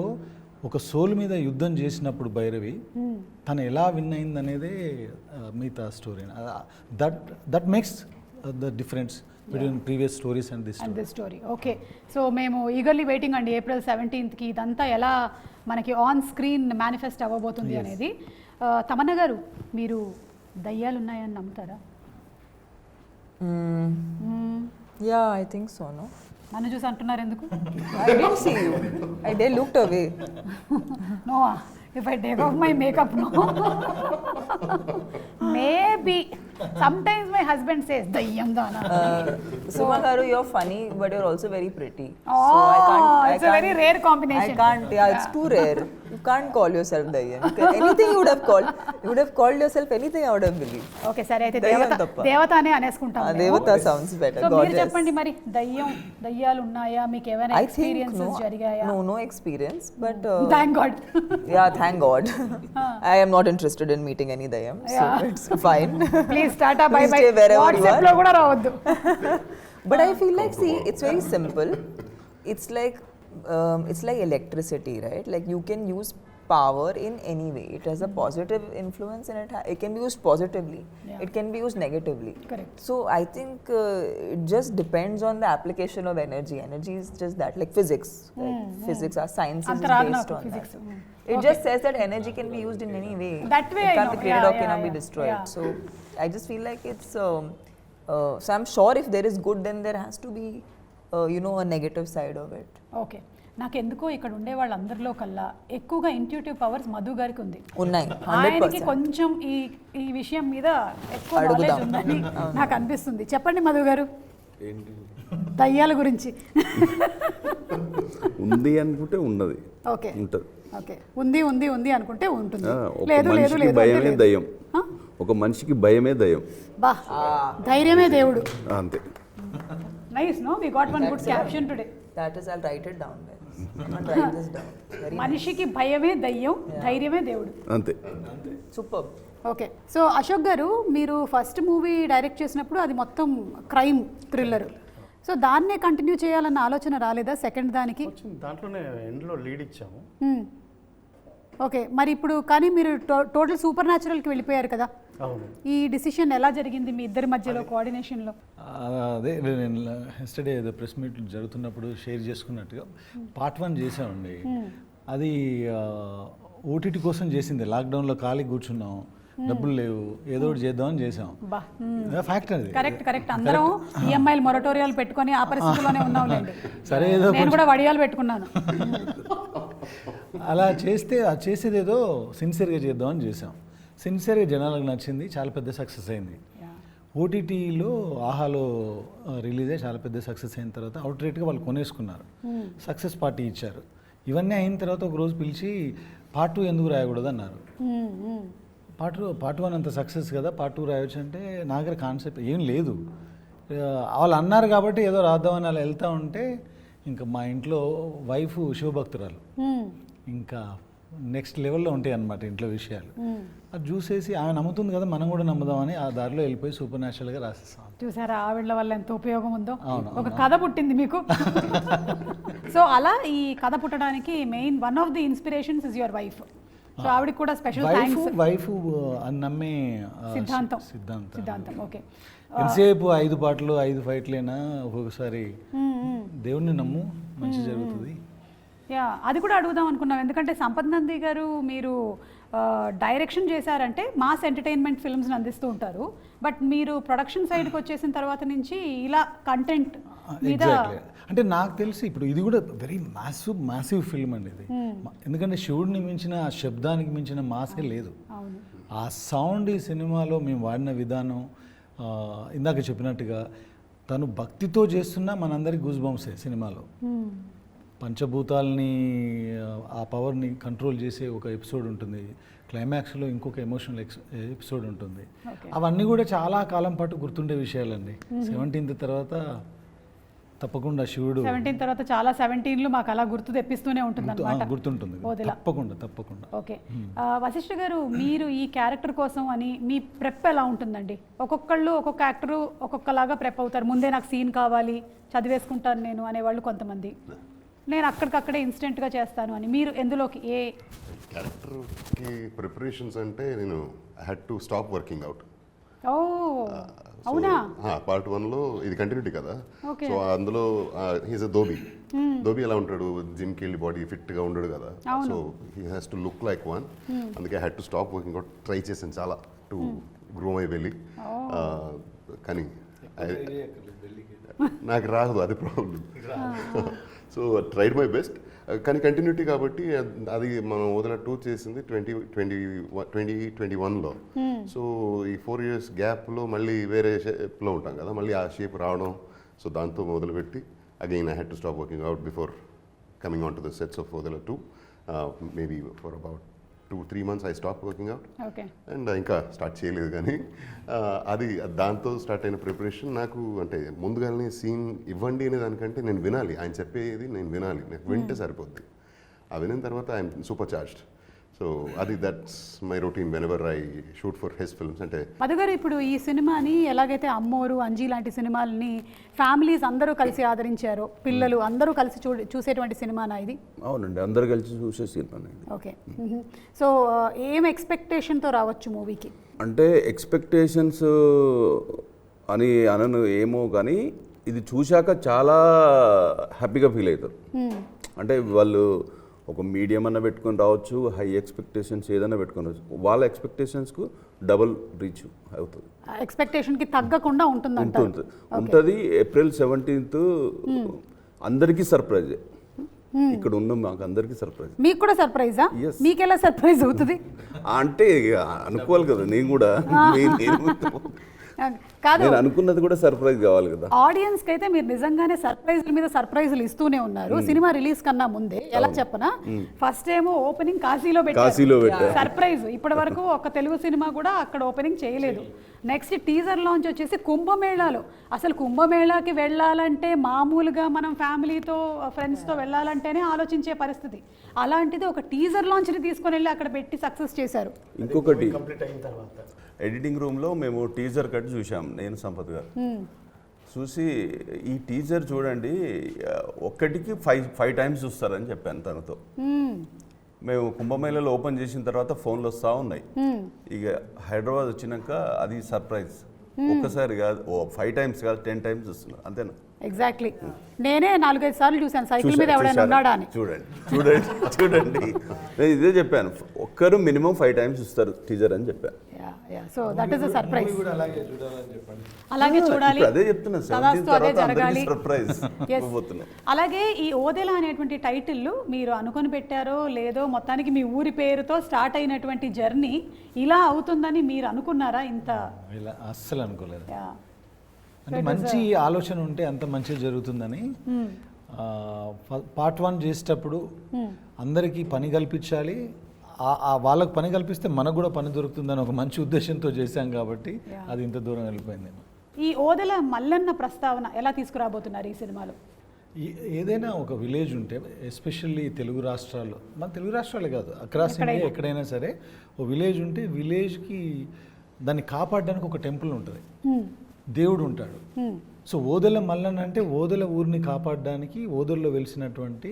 ఒక సోల్ మీద యుద్ధం చేసినప్పుడు భైరవి తను ఎలా విన్ అయింది అనేదే మిగతా story. That makes the difference between previous stories and this story. Okay. So మేము ఈగర్లీ వెయిటింగ్ అండి April 17th ఇదంతా ఎలా మనకి ఆన్ స్క్రీన్ మేనిఫెస్ట్ అవ్వబోతుంది అనేది. తమన్నా గారు, మీరు దయ్యాలు ఉన్నాయని నమ్ముతారా? Yeah, I think so, no? నన్ను చూసి అంటున్నారు ఎందుకు? I didn't see you. I looked away. No, if I take off my makeup, no. Maybe. Sometimes my husband says, dayyam dana. Suma garu, you're funny, but you're also very pretty. Oh, so it's a very rare combination. I can't, yeah, it's too rare. You can't call yourself Dayyam. Anything you would have called yourself anything, I would have believed. Okay సరే అయితే దయ్యం దేవత తప్ప. దేవత అనే అనేసుకుంటాం మేము. Devata sounds better. So మీరు Goddess. చెప్పండి మరి దయ్యాలు ఉన్నాయా, మీకు ఏమైనా I think ఎక్స్పీరియన్సెస్ జరిగాయా? no experience, but thank God. yeah, thank God. I am not interested in meeting any Dayyam, so Yeah. it's fine. Please tata bye Please by. stay wherever you WhatsApp are. లో కూడా రావద్దు. But I feel like, see, it's very simple. It's like electricity, right? Like you can use power in any way. It has a positive influence and it can be used positively. Yeah. It can be used negatively. Correct. So I think it just depends on the application of energy. Energy is just that, like physics. Like physics, our science is అంత రాదు based నాకు on physics. that. It just says that energy can be used in any way. That way it I can't know. be created Yeah, or cannot yeah, be yeah. destroyed. Yeah. So I just feel like it's. So I'm sure if there is good, then there has to be, a negative side of it. Okay, నాకెందుకో ఇక్కడ ఉండే వాళ్ళందరిలో కల్లా ఎక్కువగా intuitive powers Madhu గారికి ఉంది. ఉన్నాయి ఆయనకి 100%. కొంచెం ఈ విషయం మీద ఎక్కువ అడుగుదాం. నాలెడ్జ్ ఉందని నాకు అనిపిస్తుంది. చెప్పండి మధు గారు ఏంటి దయ్యాల గురించి. ఉంది అనుకుంటే ఉన్నది, ఓకే ఉంటుంది. ఓకే, ఉంది ఉంది ఉంది అనుకుంటే ఉంటుంది. ఒక లేదు లేదు మనిషికి లేదు అంటే భయమే లేదు. దయ్యం. ఆ? ఒక మనిషికి భయమే దయ్యం. బా, ధైర్యమే దేవుడు. అంతే. Nice, no we got one good caption today. That is, I'll write it down there. I'm gonna write this down. Very మనిషికి భయమే దయ్యం, ధైర్యమే దేవుడు. అంతే. superb. Okay, so Ashok garu, మీరు ఫస్ట్ మూవీ డైరెక్ట్ చేసినప్పుడు అది మొత్తం క్రైమ్ థ్రిల్లర్. సో దాన్నే కంటిన్యూ చేయాలన్న ఆలోచన రాలేదా సెకండ్ దానికి? వచ్చింది, దాంట్లోనే ఎండ్లో లీడ్ ఇచ్చాము. ఓకే, మరి ఇప్పుడు కానీ మీరు టోటల్ సూపర్ న్యాచురల్కి వెళ్ళిపోయారు కదా. అవును. ఈ డిసిషన్ ఎలా జరిగింది మీ ఇద్దరి మధ్యలో కోఆర్డినేషన్లో? అదే నేను ఎస్టర్డే ఏదో ప్రెస్ మీట్ జరుగుతున్నప్పుడు షేర్ చేసుకున్నట్టుగా పార్ట్ 1 చేసామండి. అది ఓటీటీ కోసం చేసింది. లాక్డౌన్లో ఖాళీ కూర్చున్నాం, డబ్బులు లేవు, ఏదో ఒకటి చేద్దామని చేసాం. బా, ఫ్యాక్ట్ అది. కరెక్ట్. అందరం ఈఎంఐలు మొరటోరియాలు పెట్టుకొని ఆ పరిస్థితిలోనే ఉన్నాంలేండి. సరే, ఏదో నేను కూడా వడియాలు పెట్టుకున్నాను. అలా చేసేది ఏదో సిన్సియర్గా చేద్దామని చేసాం. సిన్సియర్గా జనాలకు నచ్చింది, చాలా పెద్ద సక్సెస్ అయింది. ఓటీటీలో ఆహాలో రిలీజ్ అయ్యి చాలా పెద్ద సక్సెస్ అయిన తర్వాత అవుట్ రేట్గా వాళ్ళు కొనేసుకున్నారు, సక్సెస్ పార్టీ ఇచ్చారు. ఇవన్నీ అయిన తర్వాత ఒక రోజు పిలిచి పార్ట్ 2 ఎందుకు రాయకూడదు అన్నారు. పార్ట్ 1 అంత సక్సెస్ కదా, పార్ట్ 2 రాయొచ్చు అంటే నా దగ్గర కాన్సెప్ట్ ఏం లేదు. వాళ్ళు అన్నారు కాబట్టి ఏదో రాద్దామని అలా వెళ్తూ ఉంటే ఇంకా మా ఇంట్లో వైఫ్ శివభక్తురాలు, ఇంకా నెక్స్ట్ లెవెల్లో ఉంటాయి అన్నమాట ఇంట్లో విషయాలు. అది చూసేసి ఆమె నమ్ముతుంది కదా, మనం కూడా నమ్ముదామని ఆ దారిలో వెళ్ళిపోయి సూపర్ న్యాచురల్గా రాసేస్తాం. చూసారా ఆవిడ వల్ల ఎంత ఉపయోగం ఉందో. ఒక కథ పుట్టింది మీకు. సో అలా ఈ కథ పుట్టడానికి main one of the inspirations is your wife. So ఆవిడకి కూడా స్పెషల్ థ్యాంక్స్. వైఫ్ అని నమ్మే సిద్ధాంతం. ఓకే, ఎంతసేపు 5 పాటలు 5 ఫైట్లైనా ఒక్కొక్కసారి దేవుడిని నమ్ము, మంచి జరుగుతుంది. యా, అది కూడా అడుగుదాం అనుకున్నాం. ఎందుకంటే సంపత్ నంది గారు మీరు డైరెక్షన్ చేశారంటే మాస్ ఎంటర్టైన్మెంట్ ఫిల్మ్స్ని అందిస్తూ ఉంటారు. బట్ మీరు ప్రొడక్షన్ సైడ్కి వచ్చేసిన తర్వాత నుంచి ఇలా కంటెంట్ మీద, అంటే నాకు తెలిసి ఇప్పుడు ఇది కూడా వెరీ మ్యాసివ్ ఫిల్మ్ అండి ఇది. ఎందుకంటే శివుడిని మించిన, ఆ శబ్దానికి మించిన మాసే లేదు. ఆ సౌండ్ ఈ సినిమాలో మేము వాడిన విధానం, ఇందాక చెప్పినట్టుగా తను భక్తితో చేస్తున్నా మనందరికి గూస్ బంప్సే సినిమాలో. పంచభూతాలని, ఆ పవర్ని కంట్రోల్ చేసే ఒక ఎపిసోడ్ ఉంటుంది, క్లైమాక్స్లో ఇంకొక ఎమోషనల్ ఎపిసోడ్ ఉంటుంది. అవన్నీ కూడా చాలా కాలం పాటు గుర్తుండే విషయాలండి. 17th తర్వాత తప్పకుండా శివుడు 17 తర్వాత చాలా 17లు మాకు అలా గుర్తు తెప్పిస్తూనే ఉంటుంది అన్నమాట. గుర్తుంటుంది తప్పకుండా. ఓకే, వశిష్ఠ గారు, మీరు ఈ క్యారెక్టర్ కోసం అని మీ ప్రెప్ ఎలా ఉంటుందండి? ఒక్కొక్క యాక్టరు ఒక్కొక్కలాగా ప్రెప్ అవుతారు. ముందే నాకు సీన్ కావాలి, చదివేసుకుంటాను నేను అనేవాళ్ళు కొంతమంది, నేను అక్కడికక్కడే ఇన్స్టెంట్గా చేస్తాను అని. మీరు ఎందులోకి ఏ క్యారెక్టర్కి ప్రిపరేషన్స్ అంటే నేను I had to stop working out. Oh అవునా? పార్ట్ 1లో ఇది కంటిన్యూటీ కదా, సో అందులో హీస్ అ ధోబీ ఎలా ఉంటాడు, జిమ్కి వెళ్ళి బాడీ ఫిట్గా ఉండడు కదా, so he has to look like one. అందుకే I had to stop working out. Try చేశాను చాలా టు గ్రో మై బెల్లీ, కానీ నాకు రాదు, అది problem. So tried my best, కానీ కంటిన్యూటీ కాబట్టి అది మనం వదిన 2 చేసింది 2021లో. సో ఈ 4 years గ్యాప్లో మళ్ళీ వేరే షేప్లో ఉంటాం కదా, మళ్ళీ ఆ షేప్ రావడం, సో దాంతో మొదలుపెట్టి again I had to stop working out before coming on to the sets of వదిన 2. Maybe for about 2-3 months I stopped working out. Okay. And ఇంకా స్టార్ట్ చేయలేదు కానీ అది దాంతో స్టార్ట్ అయిన ప్రిపరేషన్ నాకు అంటే ముందుగానే సీన్ ఇవ్వండి అనే దానికంటే నేను వినాలి, ఆయన చెప్పేది నేను వినాలి, నాకు వింటే సరిపోద్ది. ఆ వినిన తర్వాత ఐఎమ్ సూపర్ చార్జ్డ్. సో అది that's my routine when ever I shoot for his films. అంటే మధుగారు, ఇప్పుడు ఈ సినిమాని ఎలాగైతే అమ్మోరు, అంజీ లాంటి సినిమాలని ఫ్యామిలీస్ అందరూ కలిసి ఆదరించారో, పిల్లలు అందరూ కలిసి చూసేటువంటి సినిమానా ఇది? అవునండి, అందరు కలిసి చూసే సినిమా ఇది. ఓకే. సో ఏం ఎక్స్పెక్టేషన్తో రావచ్చు మూవీకి? అంటే ఎక్స్పెక్టేషన్స్ అని అనను ఏమో కానీ ఇది చూశాక చాలా హ్యాపీగా ఫీల్ అవుతారు. అంటే వాళ్ళు ఒక మీడియం అన్న పెట్టుకొని రావచ్చు, హై ఎక్స్పెక్టేషన్స్ ఏదైనా పెట్టుకొని రావచ్చు, వాళ్ళ ఎక్స్పెక్టేషన్స్కు డబుల్ రీచ్ అవుతుంది. ఎక్స్పెక్టేషన్కి తగ్గకుండా ఉంటుంది. April 17th అందరికీ సర్ప్రైజ్. ఇక్కడ ఉన్న మాకు అందరికీ సర్ప్రైజ్. మీకు కూడా సర్ప్రైజా? మీకు ఎలా సర్ప్రైజ్ అవుతుంది అంటే అనుకోవాలి కదా, నేను కూడా కాదు, నేను అనుకున్నది కూడా సర్ప్రైజ్ కావాలి కదా. ఆడియన్స్ కి అయితే మీరు నిజంగానే సర్ప్రైజ్ల మీద సర్ప్రైజ్లు ఇస్తూనే ఉన్నారు. సినిమా రిలీజ్ కన్నా ముందే ఎలా చెప్పనా, ఫస్ట్ ఏమో ఓపెనింగ్ కాశీలో పెట్టారు సర్ప్రైజ్. ఇప్పటి వరకు ఒక తెలుగు సినిమా కూడా అక్కడ ఓపెనింగ్ చేయలేదు. నెక్స్ట్ టీజర్ లాంచ్ వచ్చేసి కుంభమేళాలో. అసలు కుంభమేళాకి వెళ్ళాలంటే మామూలుగా మనం ఫ్యామిలీతో ఫ్రెండ్స్తో వెళ్ళాలంటేనే ఆలోచించే పరిస్థితి. అలాంటిది ఒక టీజర్ లాంచ్ని తీసుకొని వెళ్ళి అక్కడ పెట్టి సక్సెస్ చేశారు. ఇంకొకటి, కంప్లీట్ అయిన తర్వాత ఎడిటింగ్ రూమ్లో మేము టీజర్ కట్ చూసాం, నేను సంపత్ గారు చూసి ఈ టీజర్ చూడండి ఒక్కటికి 5 times చూస్తారని చెప్పాను తనతో. మేము కుంభమేళలో ఓపెన్ చేసిన తర్వాత ఫోన్లు వస్తూ ఉన్నాయి. ఇక హైదరాబాద్ వచ్చినాక అది సర్ప్రైజ్. ఒక్కసారి కాదు, 5 times కాదు, 10 times చూస్తున్నారు, అంతేనా? ఎగ్జాక్ట్లీ. నేనే 4-5 సార్లు చూశాను సైకిల్ మీద ఎవడైనా ఉన్నాడా అని. చూడండి నేను ఇదే చెప్పాను, ఒక్కరు మినిమం 5 times చూస్తారు టీజర్ అని చెప్పాను. So that is a surprise. అలాగే చూడాలి, అదే చెప్తున్నా, అదే జరగాలి. సర్ప్రైజ్. అలాగే ఈ ఓదెల అనేటువంటి టైటిల్ మీరు అనుకొని పెట్టారో లేదో, మొత్తానికి మీ ఊరి పేరుతో స్టార్ట్ అయినటువంటి జర్నీ ఇలా అవుతుందని మీరు అనుకున్నారా? ఇంత ఇలా అస్సలు అనుకోలేదు. అంటే మంచి ఆలోచన ఉంటే అంత మంచిగా జరుగుతుందని. Part 1 చేసేటప్పుడు అందరికీ పని కల్పించాలి, వాళ్ళకు పని కల్పిస్తే మనకు కూడా పని దొరుకుతుందని ఒక మంచి ఉద్దేశంతో చేశాం కాబట్టి అది ఇంత దూరం వెళ్ళిపోయింది. ఈ ఓదెల మల్లన్న ప్రస్తావన ఎలా తీసుకురాబోతున్నారు ఈ సినిమాలో? ఏదైనా ఒక విలేజ్ ఉంటే, ఎస్పెషల్లీ తెలుగు రాష్ట్రాల్లో, మన తెలుగు రాష్ట్రాలే కాదు, అక్రాస్ ఇండియా ఎక్కడైనా సరే ఒక విలేజ్ ఉంటే విలేజ్కి దాన్ని కాపాడడానికి ఒక టెంపుల్ ఉంటుంది, దేవుడు ఉంటాడు. సో ఓదెల మల్లన్న అంటే ఓదెల ఊరిని కాపాడడానికి ఓదెల్లో వెలిసినటువంటి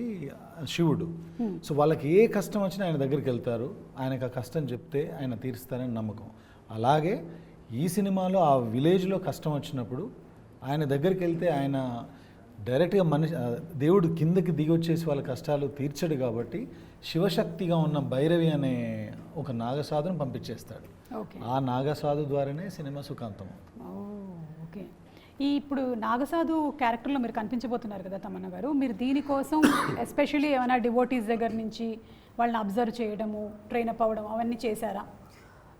శివుడు. సో వాళ్ళకి ఏ కష్టం వచ్చినా ఆయన దగ్గరికి వెళ్తారు, ఆయనకు ఆ కష్టం చెప్తే ఆయన తీరుస్తారని నమ్మకం. అలాగే ఈ సినిమాలో ఆ విలేజ్లో కష్టం వచ్చినప్పుడు ఆయన దగ్గరికి వెళ్తే ఆయన డైరెక్ట్గా దేవుడు కిందకి దిగి వచ్చేసి వాళ్ళ కష్టాలు తీర్చడు కాబట్టి శివశక్తిగా ఉన్న భైరవి అనే ఒక నాగసాధును పంపించేస్తాడు. ఆ నాగసాధు ద్వారానే సినిమా సుఖాంతం. ఓకే. ఈ ఇప్పుడు నాగసాధు క్యారెక్టర్లో మీరు కనిపించబోతున్నారు కదా తమన్నా గారు, మీరు దీనికోసం ఎస్పెషల్లీ ఏమైనా డివోటీస్ దగ్గర నుంచి వాళ్ళని అబ్జర్వ్ చేయడము, ట్రైన్ అప్ అవ్వడం అవన్నీ చేశారా?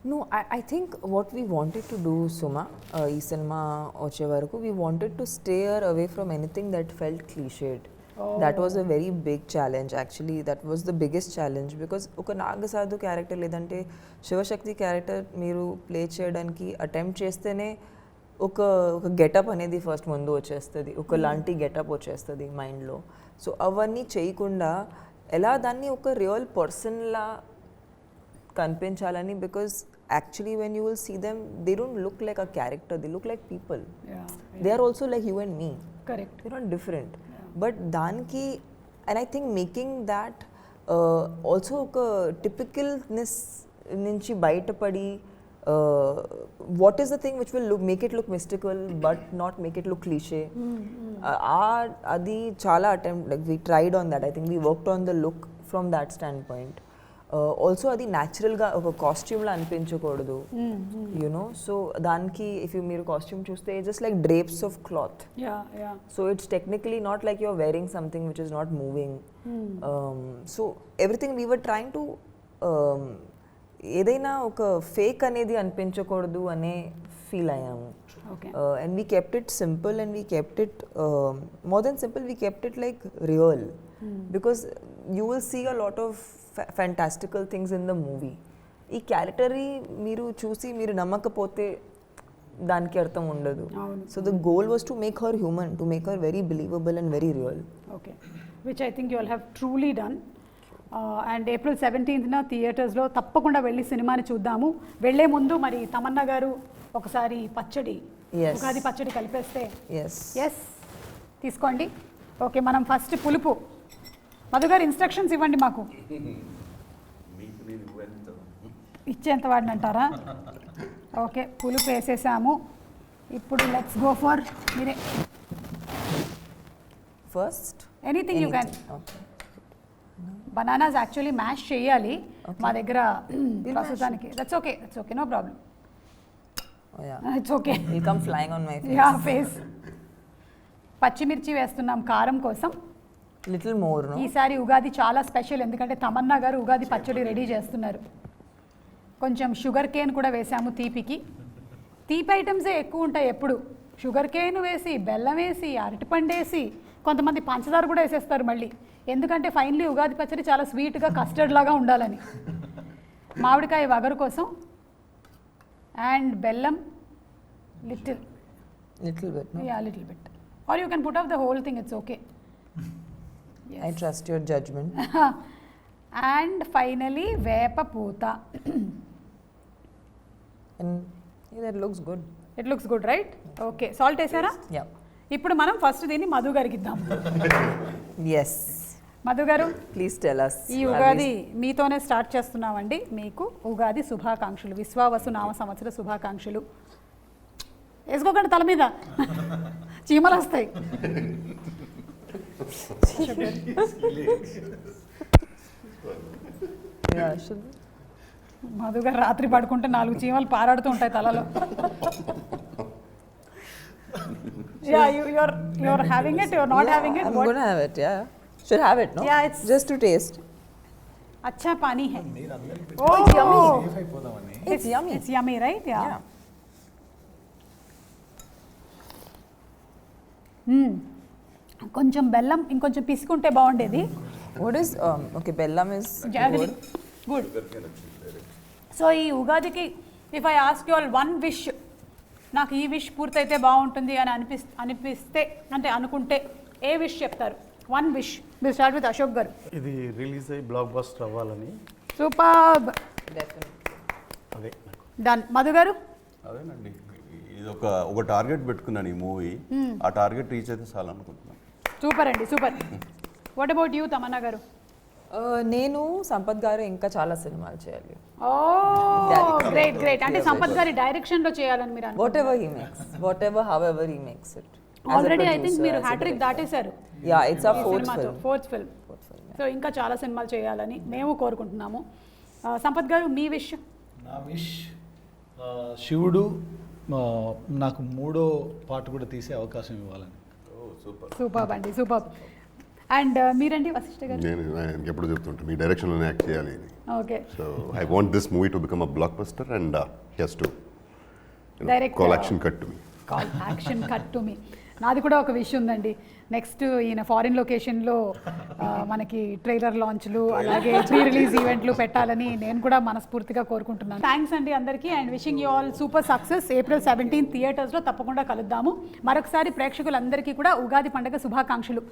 No, I think what we wanted to do, Suma, ee cinema vache varaku, we wanted to steer away from anything that felt cliched. That was a very big challenge actually. That was the biggest challenge because oka Nagasadu character ledante Shivashakti character meeru play cheyadaniki attempt chestene oka getup anedi first mundu vachestadi, oka lanti getup vachestadi mind lo. So avanni cheyikunda ela danni oka real person la కనిపించాలని, because actually when you will see them they don't look like a character, they look like people. They are also like you and me. Correct. They're not different. But danki, and I think making that also oka typicalness nunchi bayata padi, what is the thing which will make it look mystical but not make it look cliche. Adi chala attempt, like we tried on that. I think we worked on the look from that standpoint. Also అది న్యాచురల్గా ఒక కాస్ట్యూమ్లా అనిపించకూడదు, you know. So దానికి if you మీరు costume చూస్తే just like drapes of cloth. So it's technically not like you're wearing something which is not moving. So everything we were trying to ఏదైనా ఒక ఫేక్ అనేది అనిపించకూడదు అనే ఫీల్ అయ్యాము. And we kept it simple, and we kept it more than simple, we kept it like real, because you will see a lot of fantastical things in the movie. ఈ character మీరు చూసి మీరు నమ్మకపోతే దానికి అర్థం ఉండదు. So the goal was to make her human, to make her very believable and very real. Okay, which I think you will have truly done. And April 17th థియేటర్స్లో తప్పకుండా వెళ్ళి సినిమాని చూద్దాము. వెళ్ళే ముందు మరి తమన్నా గారు ఒకసారి పచ్చడి, Yes. ఉగాది పచ్చడి కలిపేస్తే. ఎస్ ఎస్, తీసుకోండి. ఓకే, మనం ఫస్ట్ పులుపు. మధు గారు ఇన్స్ట్రక్షన్స్ ఇవ్వండి మాకు. ఇచ్చేంత వాడిని అంటారా? ఓకే, పులుపు వేసేసాము. ఇప్పుడు లెట్స్ గో ఫర్ మీరే first anything you can. Bananas actually mash చేయాలి మా దగ్గర ప్రస్తుతానికి. That's okay, that's okay, no problem. It's okay, will come flying on my yeah face. పచ్చిమిర్చి వేస్తున్నాం కారం కోసం. Little more. ఈసారి ఉగాది చాలా స్పెషల్, ఎందుకంటే తమన్నా గారు ఉగాది పచ్చడి రెడీ చేస్తున్నారు. కొంచెం షుగర్ కేన్ కూడా వేసాము తీపికి. తీపి ఐటమ్సే ఎక్కువ ఉంటాయి ఎప్పుడు. షుగర్ కేన్ వేసి, బెల్లం వేసి, అరటిపండు వేసి, కొంతమంది పంచదార కూడా వేసేస్తారు మళ్ళీ. ఎందుకంటే ఫైనలీ ఉగాది పచ్చడి చాలా స్వీట్గా కస్టర్డ్ లాగా ఉండాలని. మామిడికాయ వగరు కోసం అండ్ బెల్లం little bit. Yeah little bit, or you can put half the whole thing, it's okay. I trust your judgment. And finally వేప పూత. And that looks good. It looks good right? Okay, salt వేసారా? Yeah. ఇప్పుడు మనం first దీన్ని మధు గారికి ఇద్దాం. Yes. Madhu గారు, Please tell us. ఈ ఉగాది మీతోనే స్టార్ట్ చేస్తున్నామండి. మీకు ఉగాది శుభాకాంక్షలు, విశ్వావసు నామ సంవత్సర శుభాకాంక్షలు. వేసుకోకండి తల మీద, చీమలు వస్తాయి. Yeah, should మధు గారు రాత్రి పడుకుంటే 4 చీమలు పారాడుతూ ఉంటాయి తలలో. Yeah, you're having it, you're not having it. I'm What? gonna have it, yeah. Should have it, no? Yeah, it's- just to taste. अच्छा पानी है. Oh, it's yummy. It's It's yummy. It's yummy, right? Yeah. Yeah. కొంచెం బెల్లం ఇంకొంచెం పిసుకుంటే బాగుండేది. What is okay? Bellam is jaggery good. Good. So ఈ ఉగాదికి if I ask you all one wish, నాకు ఈ విష్ పూర్తయితే బాగుంటుంది అని అనిపిస్తే అంటే అనుకుంటే ఏ విష్ చెప్తారు? One wish. మీరు స్టార్ట్ విత్ అశోక్ గారు. ఇది రిలీజ్ అయ్యి బ్లాక్ బస్టర్ అవ్వాలని. Super, Definitely. అదే డన్. మధు గారు? అదేనండి, ఇది ఒక టార్గెట్ పెట్టుకున్నాను ఈ మూవీ. ఆ టార్గెట్ రీచ్ అయితే చాలు అనుకుంటున్నాను. సూపర్ అండి, super. What about you Tamannaah గారు? నేను సంపత్ గారు ఇంకా చాలా సినిమాలు చేయాలి. ఓ గ్రేట్ గ్రేట్. అంటే సంపత్ గారి డైరెక్షన్ లో చేయాలని మీరు Whatever he makes, however he makes it. As a already I think producer, మీరు as a హ్యాట్రిక్ director. దాటేశారు. Yeah, it's our fourth film. So ఇంకా చాలా సినిమాలు చేయాలని మేము కోరుకుంటున్నాము. సంపత్ గారు, మీ విష్? నా విష్ శివుడు నాకు 3వ పార్ట్ కూడా తీసే అవకాశం ఇవ్వాలని. సూపర్ అండి, సూపర్. అండ్ మీరండి వశిష్ఠ గారు? నేను ఎప్పుడు చెప్తుంటాను మీ డైరెక్షన్లోనే యాక్ట్ చేయాలి అని. Okay, so I want this movie to become a blockbuster and he's to Direct, call action cut to me. Call action cut to me. నాది కూడా ఒక విష్ ఉందండి. నెక్స్ట్ ఈయన ఫారిన్ లొకేషన్లో మనకి ట్రైలర్ లాంచ్లు అలాగే ప్రీ రిలీజ్ ఈవెంట్లు పెట్టాలని నేను కూడా మనస్ఫూర్తిగా కోరుకుంటున్నాను. థ్యాంక్స్ అండి అందరికీ and wishing you all super success. April 17 థియేటర్స్లో తప్పకుండా కలుద్దాము. మరొకసారి ప్రేక్షకులందరికీ కూడా ఉగాది పండుగ శుభాకాంక్షలు.